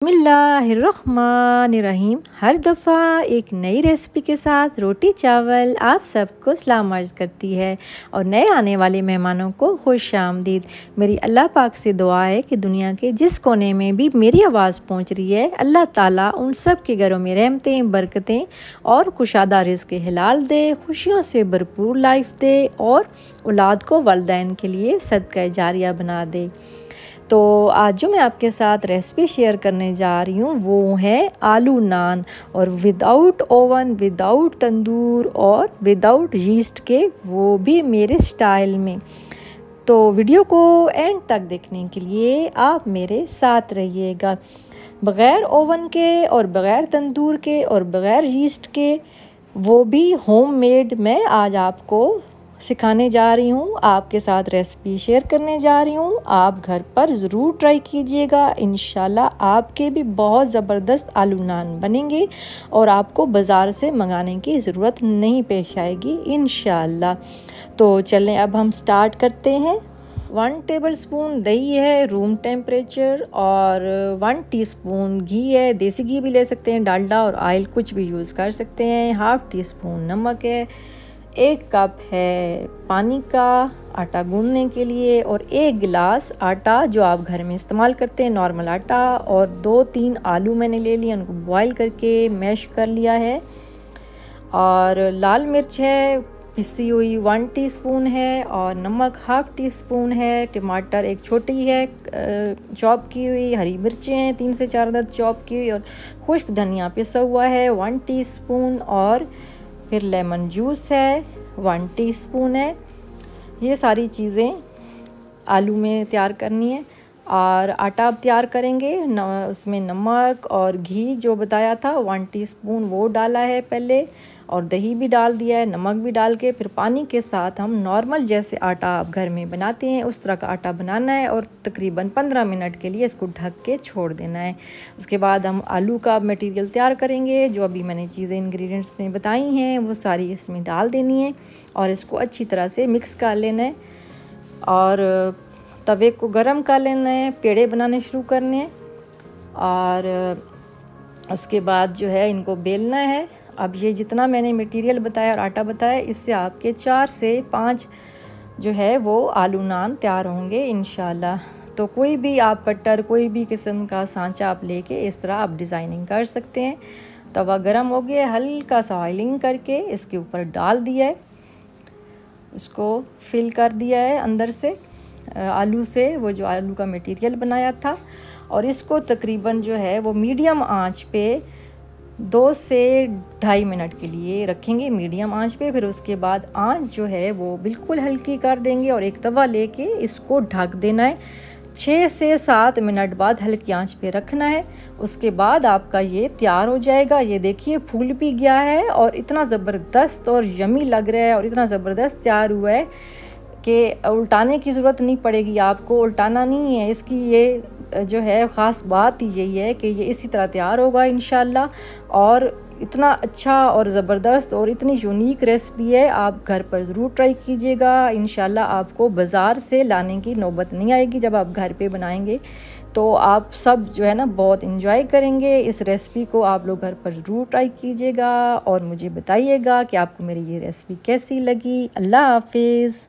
बिस्मिल्लाहिर्रहमानिर्रहीम। हर दफ़ा एक नई रेसिपी के साथ रोटी चावल आप सबको सलाम अर्ज़ करती है और नए आने वाले मेहमानों को खुश आमदीद। मेरी अल्लाह पाक से दुआ है कि दुनिया के जिस कोने में भी मेरी आवाज़ पहुंच रही है, अल्लाह ताला उन सब के घरों में रहमतें, बरकतें और कुशादा रिज़्क़ हलाल दे, खुशियों से भरपूर लाइफ दे और औलाद को वालिदैन के लिए सदका जारिया बना दे। तो आज जो मैं आपके साथ रेसिपी शेयर करने जा रही हूँ वो है आलू नान, और विदाउट ओवन, विदाउट तंदूर और विदाउट यीस्ट के, वो भी मेरे स्टाइल में। तो वीडियो को एंड तक देखने के लिए आप मेरे साथ रहिएगा। बग़ैर ओवन के और बग़ैर तंदूर के और बग़ैर यीस्ट के, वो भी होममेड मैं आज आपको सिखाने जा रही हूँ, आपके साथ रेसिपी शेयर करने जा रही हूँ। आप घर पर ज़रूर ट्राई कीजिएगा, इंशाल्लाह आपके भी बहुत ज़बरदस्त आलू नान बनेंगे और आपको बाज़ार से मंगाने की ज़रूरत नहीं पेश आएगी इंशाल्लाह। तो चलें अब हम स्टार्ट करते हैं। 1 टेबलस्पून दही है रूम टेम्परेचर, और 1 टीस्पून घी है, देसी घी भी ले सकते हैं, डालडा और ऑयल कुछ भी यूज़ कर सकते हैं। 1/2 टीस्पून नमक है, 1 कप है पानी का आटा गूंदने के लिए, और 1 गिलास आटा जो आप घर में इस्तेमाल करते हैं नॉर्मल आटा, और 2-3 आलू मैंने ले लिए, उनको बॉईल करके मैश कर लिया है। और लाल मिर्च है पिसी हुई 1 टीस्पून है, और नमक 1/2 टीस्पून है। टमाटर एक छोटी है चॉप की हुई, हरी मिर्चें हैं 3 से 4 अदद चॉप की हुई, और खुश्क धनिया पिसा हुआ है 1 टीस्पून, और फिर लेमन जूस है 1 टीस्पून है। ये सारी चीज़ें आलू में तैयार करनी है। और आटा अब तैयार करेंगे, उसमें नमक और घी जो बताया था 1 टीस्पून वो डाला है पहले, और दही भी डाल दिया है, नमक भी डाल के फिर पानी के साथ हम नॉर्मल जैसे आटा आप घर में बनाते हैं उस तरह का आटा बनाना है, और तकरीबन 15 मिनट के लिए इसको ढक के छोड़ देना है। उसके बाद हम आलू का मटेरियल तैयार करेंगे, जो अभी मैंने चीज़ें इंग्रेडिएंट्स में बताई हैं वो सारी इसमें डाल देनी है, और इसको अच्छी तरह से मिक्स कर लेना है, और तवे को गरम कर लेना है, पेड़े बनाने शुरू करने हैं, और उसके बाद जो है इनको बेलना है। अब ये जितना मैंने मटेरियल बताया और आटा बताया, इससे आपके 4 से 5 जो है वो आलू नान तैयार होंगे इंशाल्लाह। तो कोई भी आप कट्टर, कोई भी किस्म का सांचा आप लेके इस तरह आप डिज़ाइनिंग कर सकते हैं। तवा गरम हो गया, हल्का सा ऑयलिंग करके इसके ऊपर डाल दिया है, इसको फिल कर दिया है अंदर से आलू से, वो जो आलू का मटेरियल बनाया था, और इसको तकरीबन जो है वो मीडियम आंच पे 2 से 2.5 मिनट के लिए रखेंगे, मीडियम आंच पे। फिर उसके बाद आंच जो है वो बिल्कुल हल्की कर देंगे, और एक तवा लेके इसको ढक देना है। 6 से 7 मिनट बाद हल्की आंच पे रखना है। उसके बाद आपका ये तैयार हो जाएगा। ये देखिए फूल भी गया है, और इतना ज़बरदस्त और यमी लग रहा है, और इतना ज़बरदस्त तैयार हुआ है कि उल्टाने की ज़रूरत नहीं पड़ेगी, आपको उल्टाना नहीं है। इसकी ये जो है ख़ास बात यही है कि ये इसी तरह तैयार होगा इंशाल्लाह, और इतना अच्छा और ज़बरदस्त और इतनी यूनिक रेसिपी है, आप घर पर ज़रूर ट्राई कीजिएगा। इंशाल्लाह आपको बाज़ार से लाने की नौबत नहीं आएगी जब आप घर पे बनाएंगे। तो आप सब जो है ना बहुत इंजॉय करेंगे। इस रेसिपी को आप लोग घर पर ज़रूर ट्राई कीजिएगा, और मुझे बताइएगा कि आपको मेरी ये रेसिपी कैसी लगी। अल्लाह हाफिज़।